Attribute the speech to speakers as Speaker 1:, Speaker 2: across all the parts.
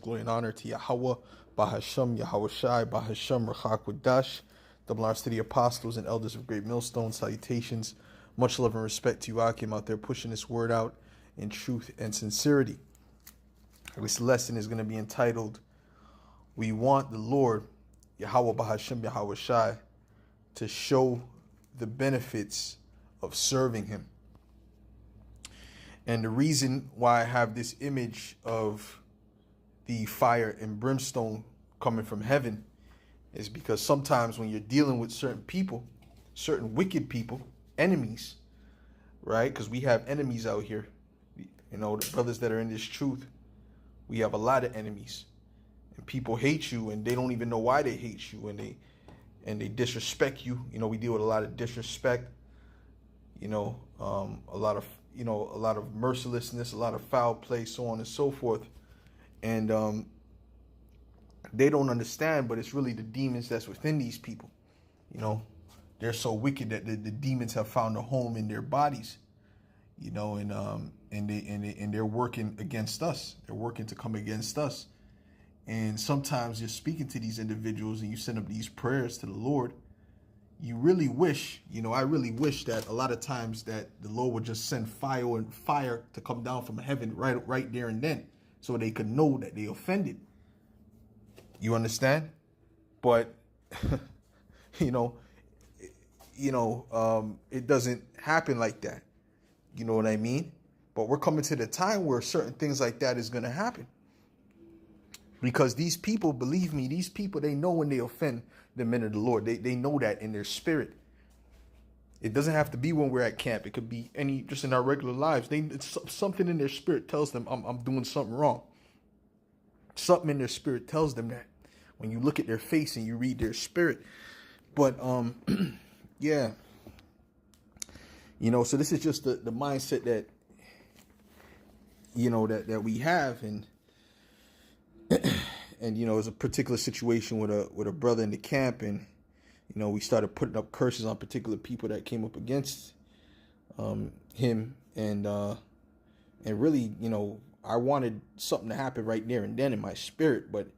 Speaker 1: glory, and honor to Yahweh, Bahasham, Yahweh Shai, Bahasham, Rachakwadash. Double honors to the apostles and elders of Great Millstone. Salutations. Much love and respect to you, Akim, out there pushing this word out in truth and sincerity. This lesson is going to be entitled, We Want the Lord, Yahweh Bahasham, Yahweh Shai, to show the benefits of serving him. And the reason why I have this image of the fire and brimstone coming from heaven is because sometimes when you're dealing with certain people, certain wicked people, enemies, right? Because we have enemies out here. You know, the brothers that are in this truth, we have a lot of enemies. And people hate you and they don't even know why they hate you, and they disrespect you. You know, we deal with a lot of disrespect, a lot of mercilessness, a lot of foul play, so on and so forth. And they don't understand, but it's really the demons that's within these people. You know, they're so wicked that the demons have found a home in their bodies, and they're working against us. They're working to come against us. And sometimes you're speaking to these individuals and you send up these prayers to the Lord. You really wish, I really wish that a lot of times that the Lord would just send fire to come down from heaven right there and then, so they could know that they offended. You understand? But it doesn't happen like that. You know what I mean? But we're coming to the time where certain things like that is going to happen. Because these people, believe me, they know when they offend the men of the Lord. They know that in their spirit. It doesn't have to be when we're at camp. It could be just in our regular lives. Something in their spirit tells them I'm doing something wrong. Something in their spirit tells them that when you look at their face and you read their spirit. But yeah. So this is just the mindset that that we have. And it's a particular situation with a brother in the camp, and we started putting up curses on particular people that came up against him, and really, I wanted something to happen right there and then in my spirit, but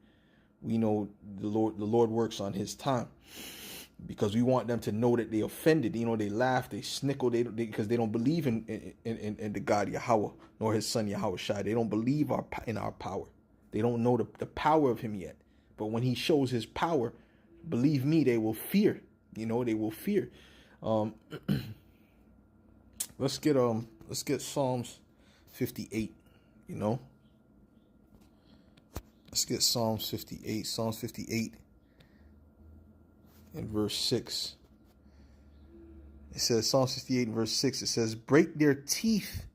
Speaker 1: we know the Lord works on His time, because we want them to know that they offended. They laugh, they snickle, because they don't believe in the God Yahweh nor His Son Yahweh Shai. They don't believe in our power. They don't know the power of Him yet. But when He shows His power, believe me, they will fear. They will fear. Let's get Psalms 58. Let's get Psalms 58. Psalms 58 and verse 6. It says, Psalms 58 and verse 6. It says, "Break their teeth,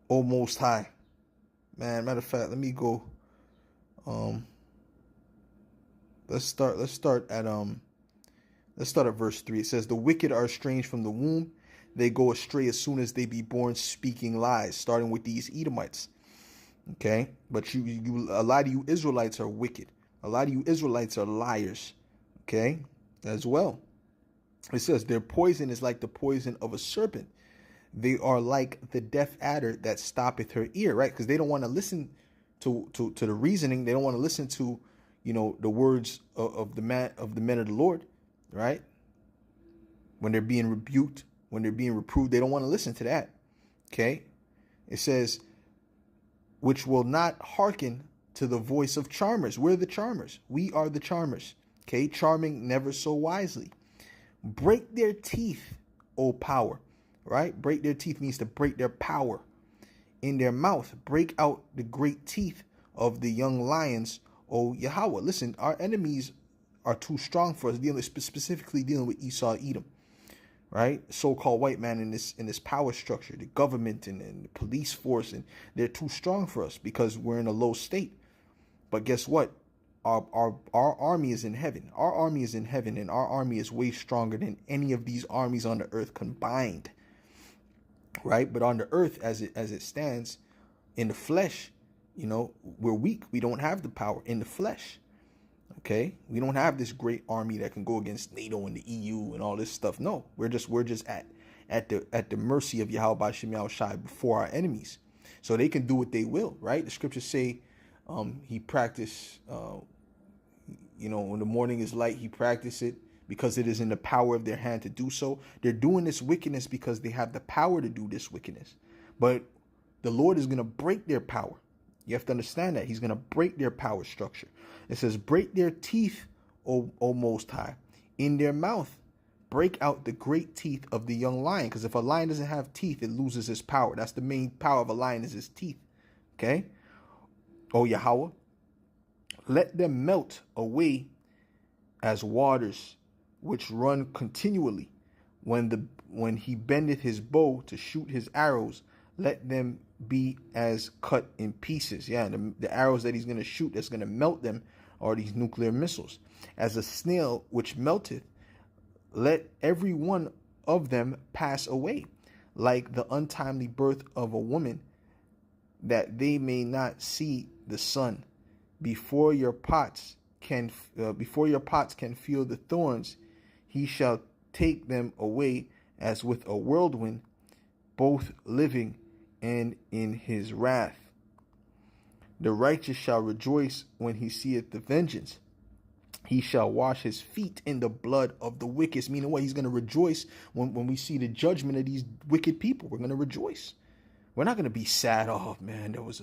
Speaker 1: O Most High." Man, matter of fact, let me go. Let's start at verse 3. It says, "The wicked are estranged from the womb. They go astray as soon as they be born, speaking lies," starting with these Edomites. Okay, but a lot of you Israelites are wicked. A lot of you Israelites are liars. Okay, as well. It says, "Their poison is like the poison of a serpent. They are like the deaf adder that stoppeth her ear," right? Because they don't want to listen to the reasoning. They don't want to listen to, the words of the men of the Lord, right? When they're being rebuked, when they're being reproved, they don't want to listen to that. Okay. It says, "Which will not hearken to the voice of charmers." We're the charmers. We are the charmers. Okay. Charming never so wisely. "Break their teeth, O power." Right? Break their teeth means to break their power. "In their mouth, break out the great teeth of the young lions, O Yahweh." Listen, our enemies are too strong for us, specifically dealing with Esau, Edom, right? So-called white man in this power structure, the government and the police force, and they're too strong for us because we're in a low state. But guess what? Our army is in heaven. Our army is in heaven, and our army is way stronger than any of these armies on the earth combined. Right? But on the earth, as it stands, in the flesh, we're weak. We don't have the power in the flesh. Okay? We don't have this great army that can go against NATO and the EU and all this stuff. No, we're just at the mercy of Yahweh B'Shem Yahweh Shai before our enemies. So they can do what they will, right? The scriptures say, He practiced, when the morning is light, he practiced it because it is in the power of their hand to do so. They're doing this wickedness because they have the power to do this wickedness. But the Lord is going to break their power. You have to understand that. He's going to break their power structure. It says, break their teeth, O Most High, in their mouth. Break out the great teeth of the young lion. Because if a lion doesn't have teeth, it loses its power. That's the main power of a lion, is his teeth. Okay? O Yahweh, let them melt away as waters which run continually. When he bendeth his bow to shoot his arrows, let them be as cut in pieces. Yeah, the arrows that he's going to shoot that's going to melt them are these nuclear missiles. As a snail which melteth, let every one of them pass away, like the untimely birth of a woman, that they may not see the sun. Before your pots can feel the thorns, he shall take them away as with a whirlwind, both living and in his wrath. The righteous shall rejoice when he seeth the vengeance. He shall wash his feet in the blood of the wicked. Meaning what? He's going to rejoice when we see the judgment of these wicked people. We're going to rejoice. We're not going to be sad. Oh man, that was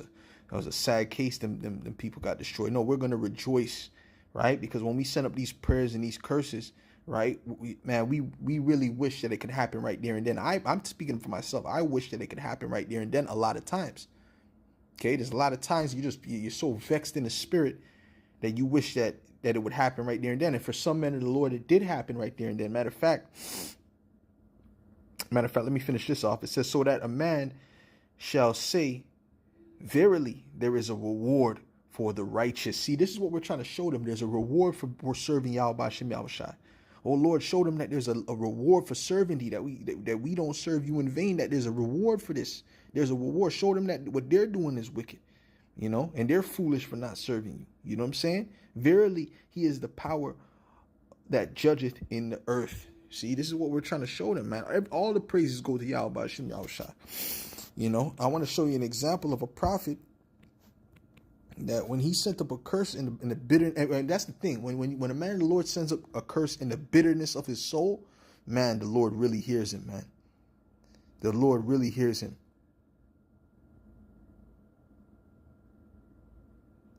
Speaker 1: a sad case. Them people got destroyed. No, we're going to rejoice, right? Because when we send up these prayers and these curses, right, we really wish that it could happen right there and then. I'm speaking for myself. I wish that it could happen right there and then a lot of times. Okay, there's a lot of times you're so vexed in the spirit that you wish that it would happen right there and then. And for some men of the Lord, it did happen right there and then. Matter of fact, let me finish this off. It says, so that a man shall say, verily, there is a reward for the righteous. See, this is what we're trying to show them. There's a reward for serving Yahweh Hashem Yahushai. Oh Lord, show them that there's a reward for serving thee, that we don't serve you in vain, that there's a reward for this. There's a reward. Show them that what they're doing is wicked, and they're foolish for not serving you. You know what I'm saying? Verily, he is the power that judgeth in the earth. See, this is what we're trying to show them, man. All the praises go to Yahweh Hashem Yahushai. I want to show you an example of a prophet that when he sent up a curse in the bitter, and that's the thing, when a man of the Lord sends up a curse in the bitterness of his soul, man, the Lord really hears him, man. The Lord really hears him.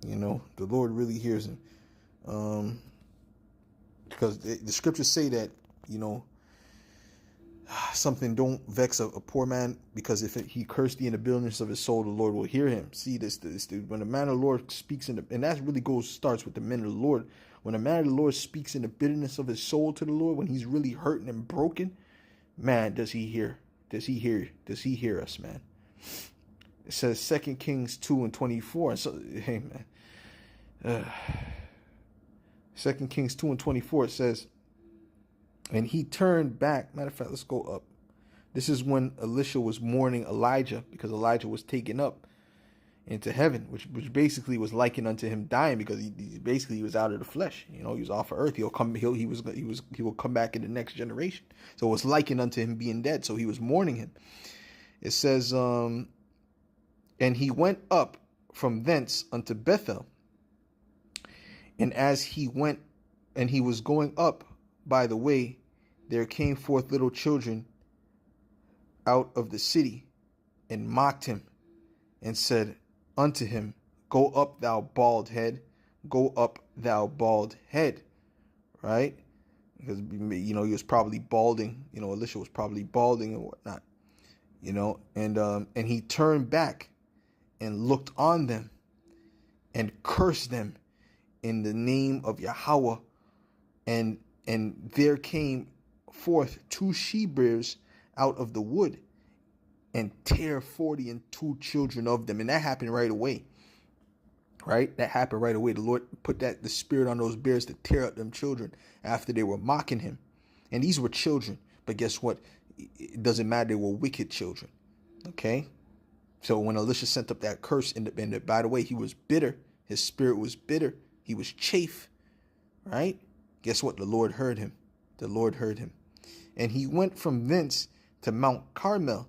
Speaker 1: The Lord really hears him. Because the scriptures say that, something don't vex a poor man, because if he cursed thee in the bitterness of his soul, the Lord will hear him. See, this when the man of the Lord speaks and that really starts with the men of the Lord. When a man of the Lord speaks in the bitterness of his soul to the Lord, when he's really hurting and broken, man, does he hear? Does he hear us, man? It says 2 Kings 2:24. So, hey, man. 2 Kings 2:24, it says, and he turned back. Matter of fact, let's go up. This is when Elisha was mourning Elijah, because Elijah was taken up into heaven, which basically was likened unto him dying, because he was out of the flesh. He was off of earth. He will come back in the next generation. So it was likened unto him being dead. So he was mourning him. It says, and he went up from thence unto Bethel. And as he went, and he was going up by the way, there came forth little children out of the city, and mocked him, and said unto him, go up, thou bald head. Go up, thou bald head. Right? Because, he was probably balding. Elisha was probably balding and whatnot. And he turned back and looked on them and cursed them in the name of Yahweh. And there came forth 2 she-bears out of the wood, and tear 42 children of them. And that happened right away. Right? That happened right away. The Lord put the spirit on those bears to tear up them children after they were mocking him. And these were children. But guess what? It doesn't matter. They were wicked children. Okay? So when Elisha sent up that curse, and by the way, he was bitter. His spirit was bitter. He was chafe. Right? Guess what? The Lord heard him. The Lord heard him. And he went from thence to Mount Carmel,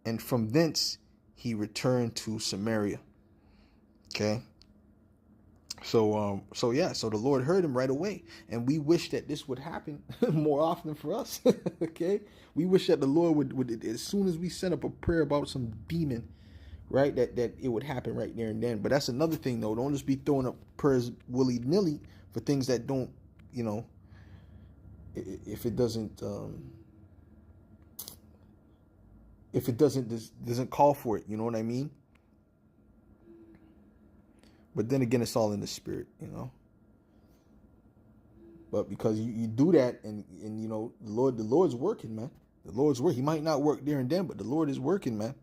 Speaker 1: and from thence he returned to Samaria. Okay? So yeah, so the Lord heard him right away, and we wish that this would happen more often for us. Okay, we wish that the Lord would as soon as we send up a prayer about some demon, right, that it would happen right there and then. But that's another thing, though. Don't just be throwing up prayers willy nilly for things that don't, if it doesn't, doesn't call for it. You know what I mean? But then again, it's all in the spirit, But because you do that, and the Lord's working, man. The Lord's working. He might not work there and then, but the Lord is working, man.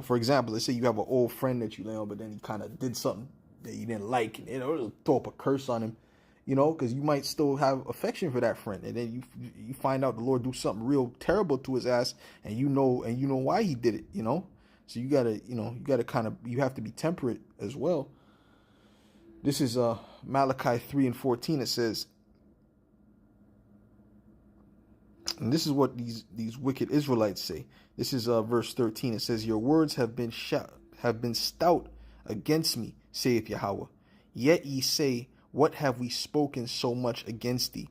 Speaker 1: For example, let's say you have an old friend that you lay on, but then he kind of did something that you didn't like, and it'll throw up a curse on him, because you might still have affection for that friend, and then you find out the Lord do something real terrible to his ass, and you know why he did it, So you gotta you have to be temperate as well. This is Malachi 3:14. It says, and this is what these wicked Israelites say. This is verse 13. It says, "Your words have been stout against me, saith Yahweh. Yet ye say, what have we spoken so much against thee?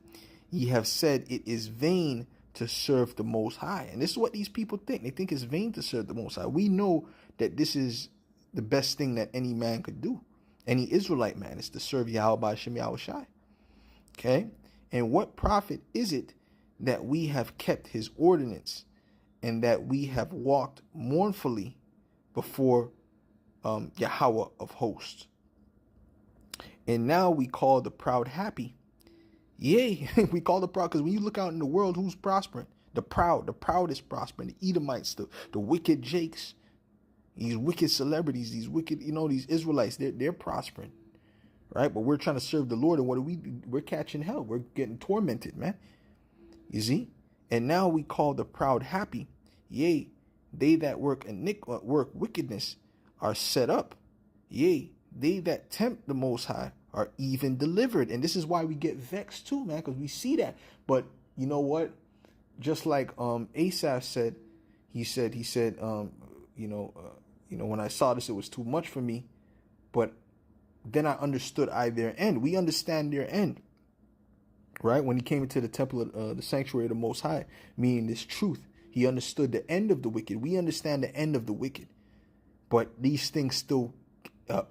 Speaker 1: Ye have said, it is vain to serve the Most High." And this is what these people think. They think it's vain to serve the Most High. We know that this is the best thing that any man could do. Any Israelite man is to serve Yahweh by Shem Yahweh Shai. Okay? And what profit is it that we have kept his ordinance, and that we have walked mournfully before Yahweh of hosts? And now we call the proud happy. Yea, we call the proud, because when you look out in the world, who's prospering? The proud is prospering. The Edomites, the wicked Jakes, these wicked celebrities, these wicked, these Israelites, they're prospering, right? But we're trying to serve the Lord, and what do? We're catching hell. We're getting tormented, man. You see? And now we call the proud happy. Yea, they that work wickedness are set up. Yea, they that tempt the Most High are even delivered. And this is why we get vexed too, man, because we see that. But you know what? Just like Asaph said, he said, when I saw this, it was too much for me. But then I understood their end. We understand their end, right? When he came into the temple of the sanctuary of the Most High, meaning this truth, he understood the end of the wicked. We understand the end of the wicked. But these things still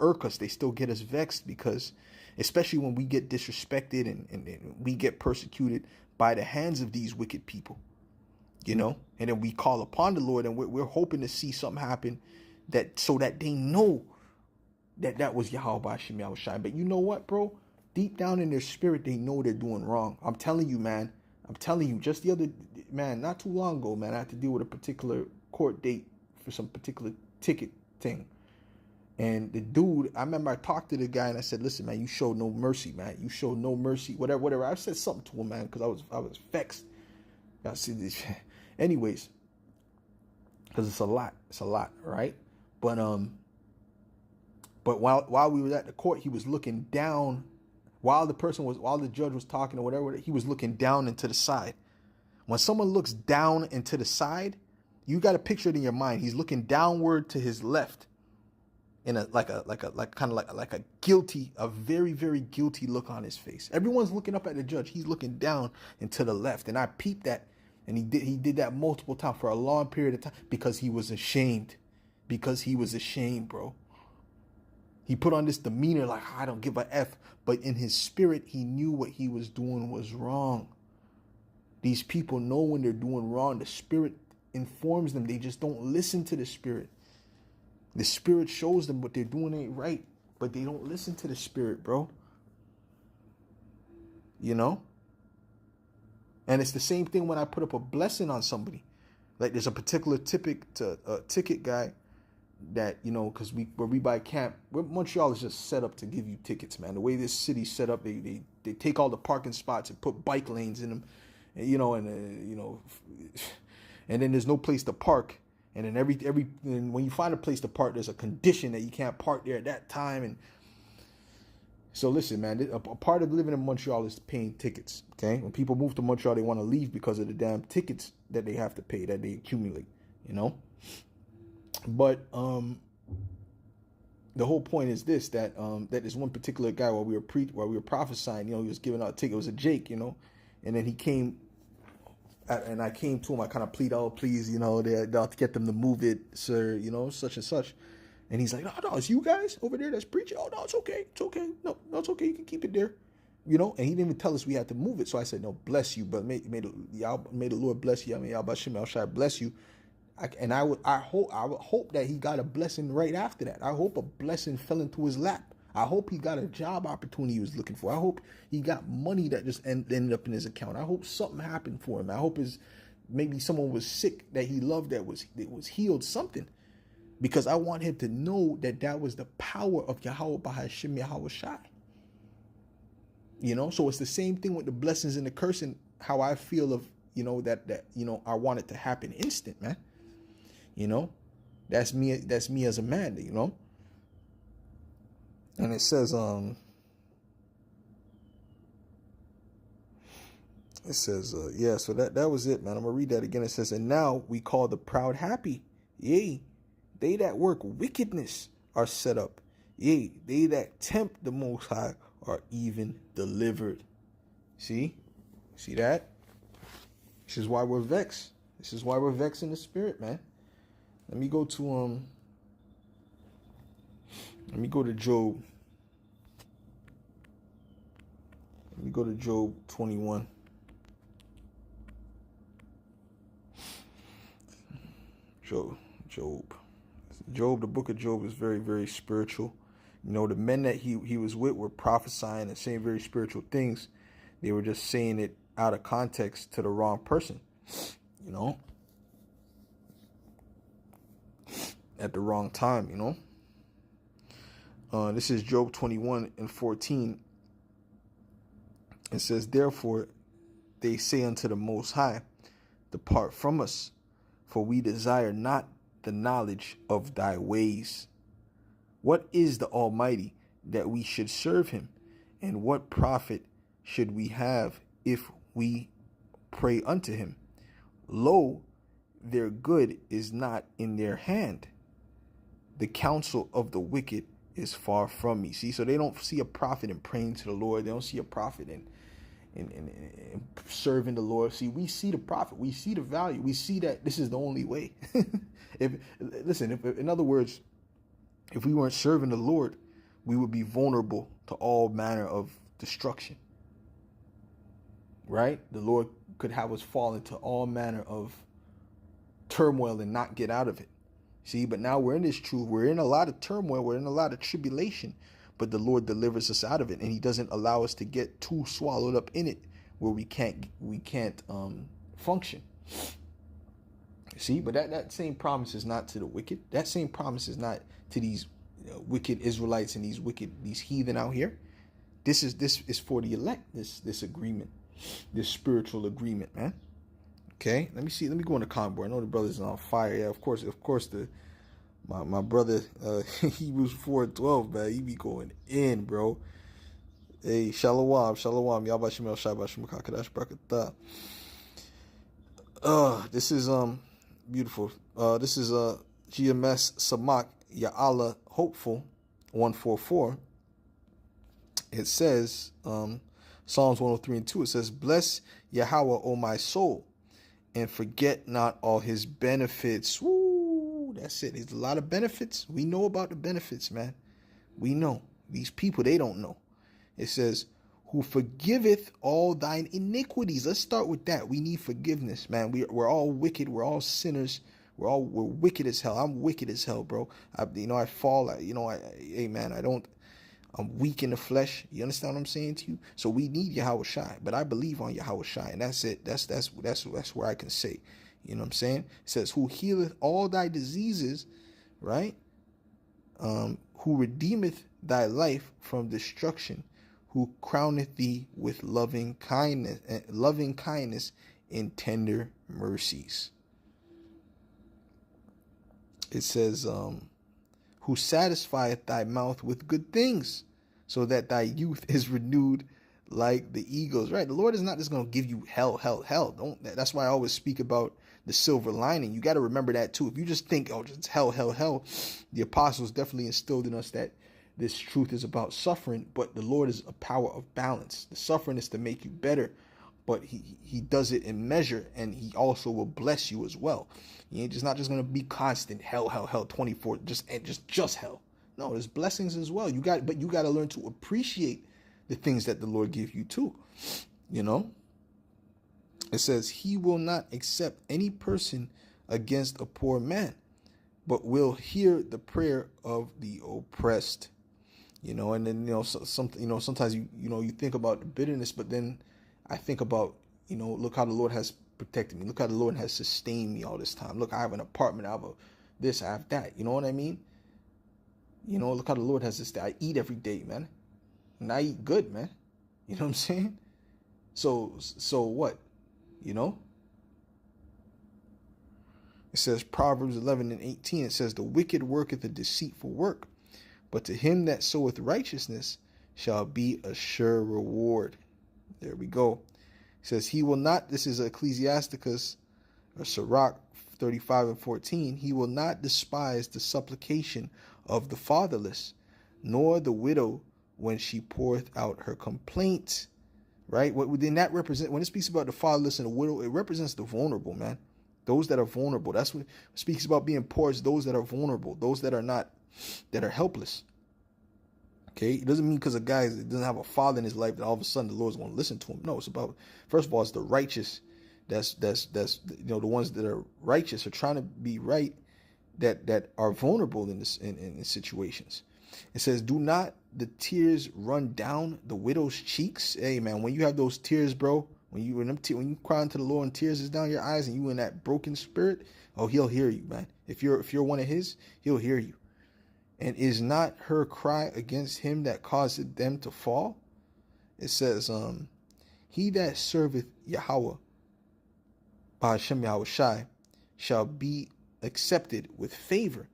Speaker 1: irk us. They still get us vexed, because especially when we get disrespected and we get persecuted by the hands of these wicked people, and then we call upon the Lord, and we're hoping to see something happen so that they know that was Yahweh by Shem Yahweh Shai. But you know what, bro? Deep down in their spirit, they know they're doing wrong. I'm telling you, man. Just not too long ago, man, I had to deal with a particular court date for some particular ticket thing. And the dude, I remember I talked to the guy and I said, listen, man, you showed no mercy, man. You showed no mercy, whatever. I said something to him, man, because I was vexed. I see this. Anyways, because it's a lot, right? But while we were at the court, he was looking down while the judge was talking or whatever. He was looking down into the side. When someone looks down into the side, you got to picture it in your mind. He's looking downward to his left, in a guilty, a very, very guilty look on his face. Everyone's looking up at the judge. He's looking down and to the left. And I peeped that, and he did that multiple times for a long period of time, because he was ashamed. Bro. He put on this demeanor like, I don't give a F. But in his spirit, he knew what he was doing was wrong. These people know when they're doing wrong. The spirit informs them. They just don't listen to the spirit. The spirit shows them what they're doing ain't right, but they don't listen to the spirit, bro. And it's the same thing when I put up a blessing on somebody. Like there's a particular ticket guy that, because where we buy camp, Montreal is just set up to give you tickets, man. The way this city's set up, they take all the parking spots and put bike lanes in them, and then there's no place to park. And then when you find a place to park, there's a condition that you can't park there at that time. And so listen, man, a part of living in Montreal is paying tickets. Okay, when people move to Montreal, they want to leave because of the damn tickets that they have to pay, that they accumulate. But the whole point is this, that this one particular guy, while we were prophesying, he was giving out a ticket. It was a Jake, and then he came, and I came to him. I kind of plead, oh please, they'll get them to move it, sir, such and such. And he's like, no, it's you guys over there that's preaching. Oh no, it's okay, no, it's okay, you can keep it there, And he didn't even tell us we had to move it. So I said, no, bless you, but may the Lord bless you. I mean, Yahweh Shem El Shai bless you. I would hope that he got a blessing right after that. I hope a blessing fell into his lap. I hope he got a job opportunity he was looking for. I hope he got money that just ended up in his account. I hope something happened for him. I hope maybe someone was sick that he loved that was healed, something. Because I want him to know that was the power of Yahweh Bahashim Yahweh Shai. So it's the same thing with the blessings and the cursing, how I feel of, that I want it to happen instant, man. That's me as a man, And it says, so that was it, man. I'm gonna read that again. It says, and now we call the proud happy. Yea, they that work wickedness are set up. Yea, they that tempt the Most High are even delivered. See that? This is why we're vexed. This is why we're vexed in the spirit, man. Let me go to Job. Let me go to Job 21. Job, the book of Job is very, very spiritual. The men that he was with were prophesying and saying very spiritual things. They were just saying it out of context to the wrong person, at the wrong time, This is Job 21:14. It says, therefore they say unto the Most High, depart from us, for we desire not the knowledge of thy ways. What is the Almighty that we should serve him? And what profit should we have if we pray unto him? Lo, their good is not in their hand. The counsel of the wicked is far from me. See, so they don't see a profit in praying to the Lord. They don't see a profit in serving the Lord. See, we see the profit. We see the value. We see that this is the only way. In other words, if we weren't serving the Lord, we would be vulnerable to all manner of destruction. Right? The Lord could have us fall into all manner of turmoil and not get out of it. See, but now we're in this truth. We're in a lot of turmoil. We're in a lot of tribulation. But the Lord delivers us out of it, and he doesn't allow us to get too swallowed up in it where we can't function. See, but that same promise is not to the wicked. That same promise is not to these wicked Israelites and these heathen out here. This is for the elect. This agreement, this spiritual agreement, man. Okay, let me see. Let me go in the comment board. I know the brother's on fire. Yeah, of course. My brother, Hebrews 4:12, man. He be going in, bro. Hey, shalom. Yahweh Shem El Shai B'Shem Kadash Barakatah. This is beautiful. This is GMS Samak Ya'ala Hopeful 144. It says, Psalms 103:2. It says, bless Yahweh, O my soul, and forget not all his benefits. Woo, that's it. There's a lot of benefits. We know about the benefits, man. We know. These people, they don't know. It says, who forgiveth all thine iniquities. Let's start with that. We need forgiveness, man. We're all wicked. We're all sinners. We're wicked as hell. I'm wicked as hell, bro. I fall. Hey, man, I'm weak in the flesh. You understand what I'm saying to you? So we need Yahweh Shai, but I believe on Yahweh Shai, and that's it. That's where I can say. You know what I'm saying? It says, who healeth all thy diseases, right? Who redeemeth thy life from destruction, who crowneth thee with loving kindness and tender mercies. It says, who satisfieth thy mouth with good things, so that thy youth is renewed like the eagles, right? The Lord is not just going to give you hell, hell, hell. Don't. That's why I always speak about the silver lining. You got to remember that too. If you just think, oh, just hell, hell, hell, the apostles definitely instilled in us that this truth is about suffering, but the Lord is a power of balance. The suffering is to make you better, but he does it in measure, and he also will bless you as well. He ain't just not just going to be constant hell, hell, hell, 24, just hell. No, there's blessings as well. You got to learn to appreciate the things that the Lord gives you too. You know, it says he will not accept any person against a poor man, but will hear the prayer of the oppressed. You know, and then, sometimes you think about the bitterness, but then I think about, look how the Lord has protected me. Look how the Lord has sustained me all this time. Look, I have an apartment. I have this, I have that. You know what I mean? Look how the Lord has this. I eat every day, man. And I eat good, man. You know what I'm saying? So what? It says Proverbs 11:18. It says, the wicked worketh a deceitful work, but to him that soweth righteousness shall be a sure reward. There we go. It says, he will not, this is Ecclesiasticus or Sirach 35:14. He will not despise the supplication of the fatherless, nor the widow when she poureth out her complaint. Right? What then that represent, when it speaks about the fatherless and the widow, it represents the vulnerable, man. Those that are vulnerable. That's what it speaks about. Being poor is those that are vulnerable, those that are helpless. Okay, it doesn't mean because a guy doesn't have a father in his life that all of a sudden the Lord's going to listen to him. No, it's about, first of all, it's the righteous. That's the ones that are righteous are trying to be right, that are vulnerable in situations. It says, do not the tears run down the widow's cheeks. Hey man, when you have those tears, bro, when you cry unto the Lord and tears is down your eyes and you in that broken spirit, oh, he'll hear you, man. If you're one of his, he'll hear you. And is not her cry against him that caused them to fall? It says, he that serveth Yahweh, Hashem Yahushai, shall be accepted with favor,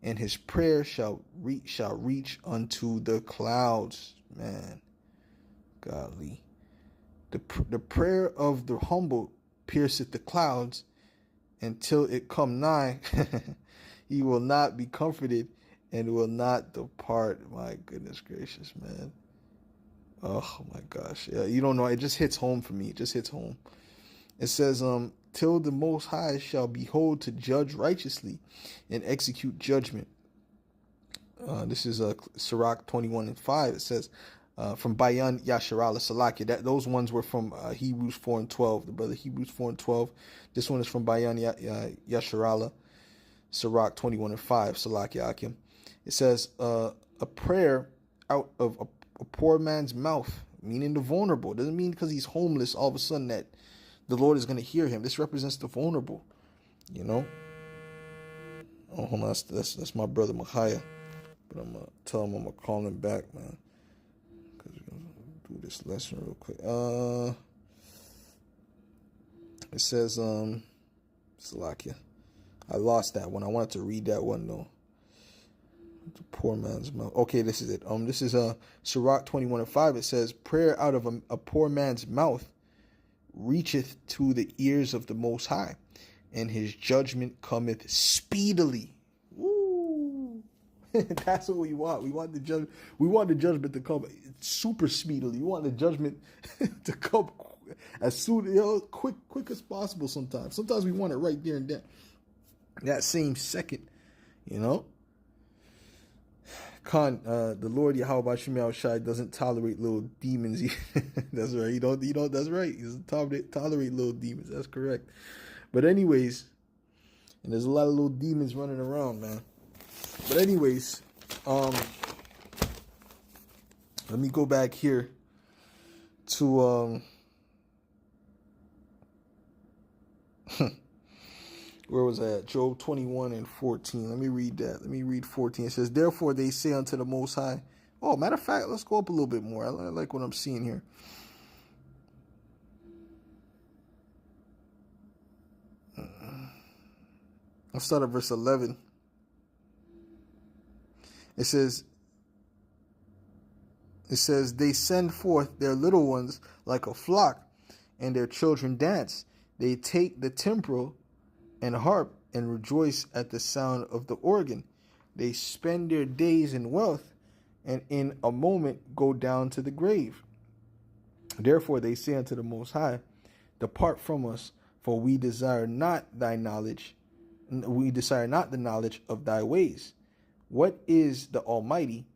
Speaker 1: and his prayer shall reach unto the clouds. Man, godly. The prayer of the humble pierceth the clouds, until it come nigh. He will not be comforted and will not depart. My goodness gracious, man. Oh my gosh. Yeah, you don't know. It just hits home for me. It just hits home. It says, till the Most High shall behold to judge righteously and execute judgment. This is Sirach 21:5. It says, from Bayan Yasharala Salakia. Those ones were from Hebrews 4:12. The brother Hebrews 4:12. This one is from Bayan Yasharala, Sirach 21:5. Salakia Akim. It says, a prayer out of a poor man's mouth, meaning the vulnerable. It doesn't mean because he's homeless all of a sudden that the Lord is going to hear him. This represents the vulnerable, Oh, hold on. That's my brother Machaya. But I'm going to tell him I'm going to call him back, man. Because we're going to do this lesson real quick. It says, Salakia. I lost that one. I wanted to read that one, though. The poor man's mouth. Okay, this is it. This is Sirach 21:5. It says, prayer out of a poor man's mouth reacheth to the ears of the Most High, and his judgment cometh speedily. Woo! That's what we want. We want the judgment to come super speedily. We want the judgment to come as soon, quick as possible. Sometimes we want it right there and then, that same second. The Lord Yahweh Shai doesn't tolerate little demons. That's right. That's right. He doesn't tolerate little demons. That's correct. But anyways, and there's a lot of little demons running around, man. But anyways, let me go back here to where was I at? Job 21:14. Let me read that. Let me read 14. It says, therefore they say unto the Most High. Oh, matter of fact, let's go up a little bit more. I like what I'm seeing here. Let's start at verse 11. It It says, they send forth their little ones like a flock, and their children dance. They take the timbrel and harp and rejoice at the sound of the organ. They spend their days in wealth, and in a moment go down to the grave. Therefore they say unto the Most High, depart from us, for we desire not thy knowledge. We desire not the knowledge of thy ways. What is the Almighty,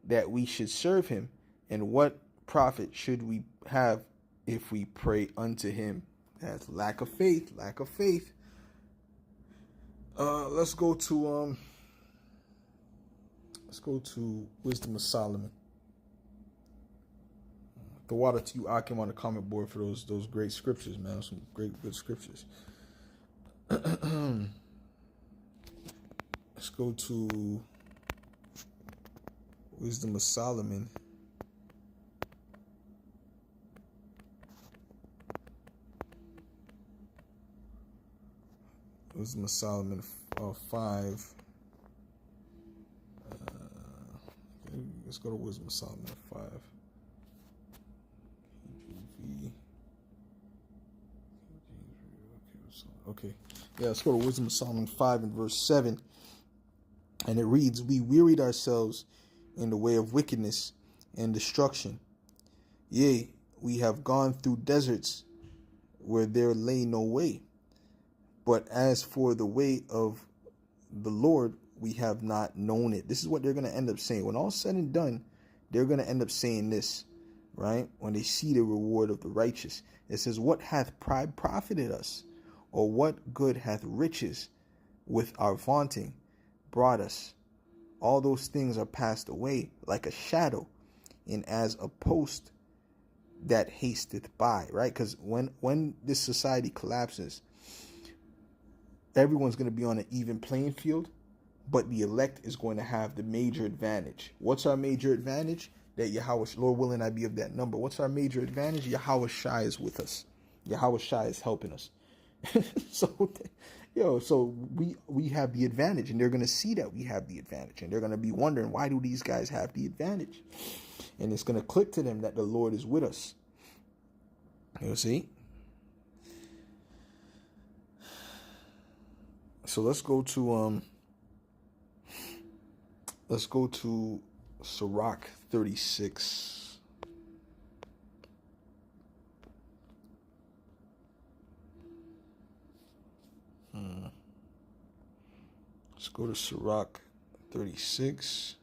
Speaker 1: that we should serve him? And what profit should we have if we pray unto him? That's lack of faith. Lack of faith. Let's go to Wisdom of Solomon. The water to you, Akim, on the comment board for those great scriptures, man. Some great good scriptures. Let's go to Wisdom of Solomon. Wisdom of Solomon 5. Let's go to Wisdom of Solomon 5. Okay. Yeah, let's go to Wisdom of Solomon 5 and verse 7. And it reads, we wearied ourselves in the way of wickedness and destruction. Yea, we have gone through deserts where there lay no way. But as for the way of the Lord, we have not known it. This is what they're going to end up saying. When all's said and done, they're going to end up saying this, right? When they see the reward of the righteous. It says, what hath pride profited us? Or what good hath riches with our vaunting brought us? All those things are passed away like a shadow, and as a post that hasteth by, right? Because when this society collapses, everyone's going to be on an even playing field, but the elect is going to have the major advantage. What's our major advantage? That Yahweh, Lord willing, I be of that number. What's our major advantage? Yahweh Shai is with us. Yahweh Shai is helping us. So we have the advantage, and they're going to see that we have the advantage, and they're going to be wondering, why do these guys have the advantage? And it's going to click to them that the Lord is with us. You see? So let's go to Sirach 36. Let's go to Sirach 36.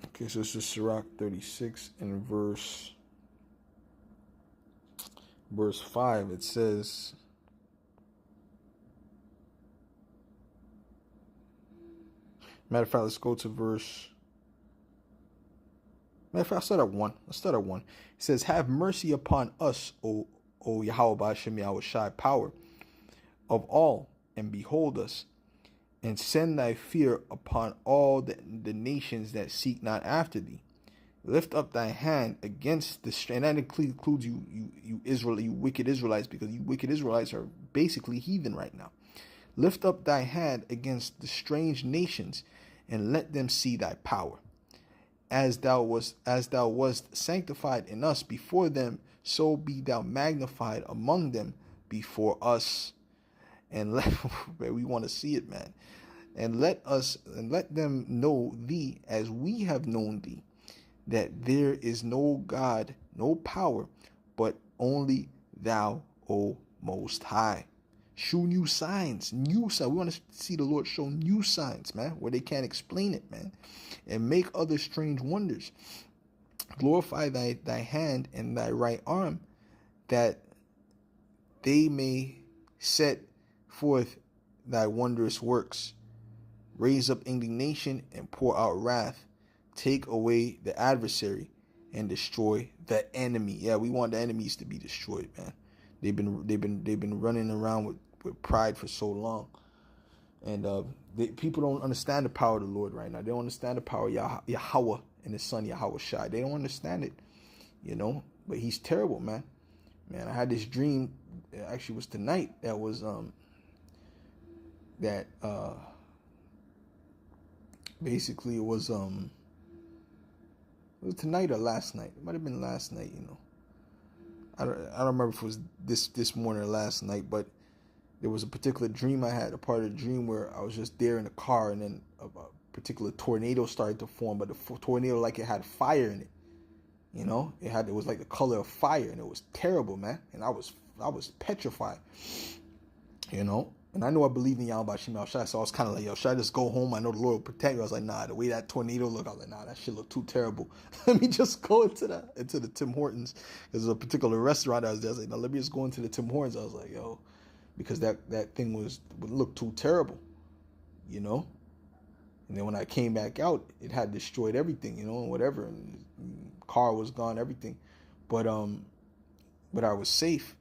Speaker 1: Okay, so this is Sirach 36 and verse 5. It says, matter of fact, let's go to verse. Matter of fact, I'll start at 1. Let's start at 1. It says, have mercy upon us, O Yahweh Ba'ashem Yahweh Shai, power of all, and behold us, and send thy fear upon all the nations that seek not after thee. Lift up thy hand against the and that includes you Israel, you wicked Israelites, because you wicked Israelites are basically heathen right now. Lift up thy hand against the strange nations, and let them see thy power. As thou wast sanctified in us before them, so be thou magnified among them before us. And we want to see it, man. And let them know thee as we have known thee, that there is no God, no power, but only thou, O Most High. Show new signs. We want to see the Lord show new signs, man, where they can't explain it, man. And make other strange wonders. Glorify thy hand and thy right arm, that they may set forth thy wondrous works. Raise up indignation and pour out wrath. Take away the adversary and destroy the enemy. Yeah, we want the enemies to be destroyed, man. They've been running around with pride for so long, and people don't understand the power of the Lord right now. They don't understand the power of Yahweh and His Son Yahweh Shai. They don't understand it. You know, But he's terrible, man. Man, I had this dream. It actually was tonight. That was that basically it was tonight or last night. It might have been last night. I don't remember if it was this morning or last night, but there was a particular dream I had. A part of the dream where I was just there in the car, and then a particular tornado started to form. But the tornado, like, it had fire in it. It was like the color of fire, and it was terrible, man. And I was petrified, And I know I believe in Yahweh Shem Shai, so I was kind of like, yo, should I just go home? I know the Lord will protect me. I was like, nah, the way that tornado looked, I was like, nah, that shit looked too terrible. Let me just go into the Tim Hortons. There's a particular restaurant I was there. I was like, no, let me just go into the Tim Hortons. I was like, yo, because that thing would look too terrible, And then when I came back out, it had destroyed everything, and whatever. And the car was gone, everything. But I was safe.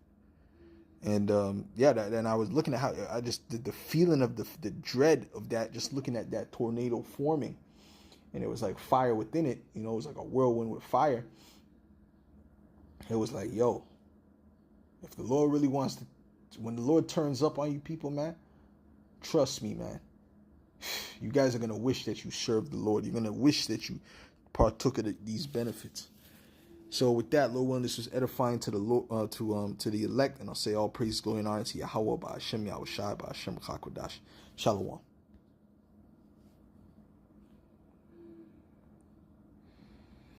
Speaker 1: And then I was looking at how I just the feeling of the dread of that, just looking at that tornado forming, and it was like fire within it. It was like a whirlwind with fire. It was like, yo, if the Lord really wants to, when the Lord turns up on you people, man, trust me, man, you guys are gonna wish that you served the Lord. You're gonna wish that you partook of these benefits. So with that, Lord willing, this was edifying to the Lord, to the elect, and I'll say all praise, glory, and honor to Yahweh, Ba'ashem, Yahweh Shai, Ba'ashem, Chakodash. Shalom.